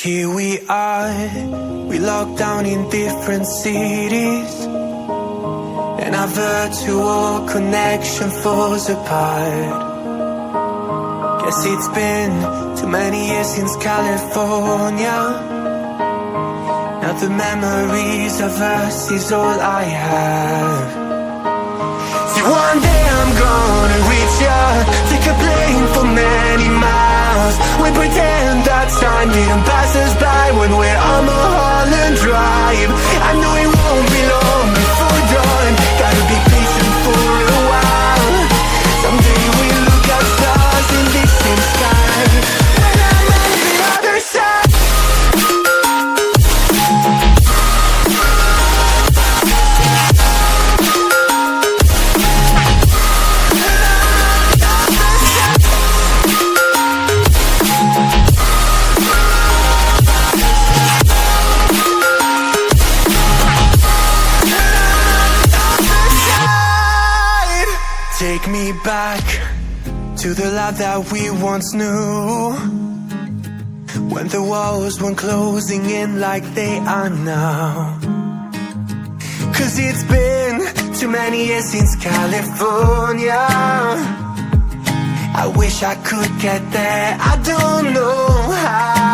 Here we are, we locked down in different cities, and our virtual connection falls apart. Guess it's been too many years since California. Now the memories of us is all I have. See, one day I'm gonna reach ya, take a plane for many miles. We pretend that time didn't pass us by when we're on Mulholland Drive. I know it won't be long before dawn, gotta be patient for a while. Someday we look at stars in distant sky, when I'm on the other side. Take me back to the life that we once knew, when the walls weren't closing in like they are now. Cause it's been too many years since California. I wish I could get there, I don't know how.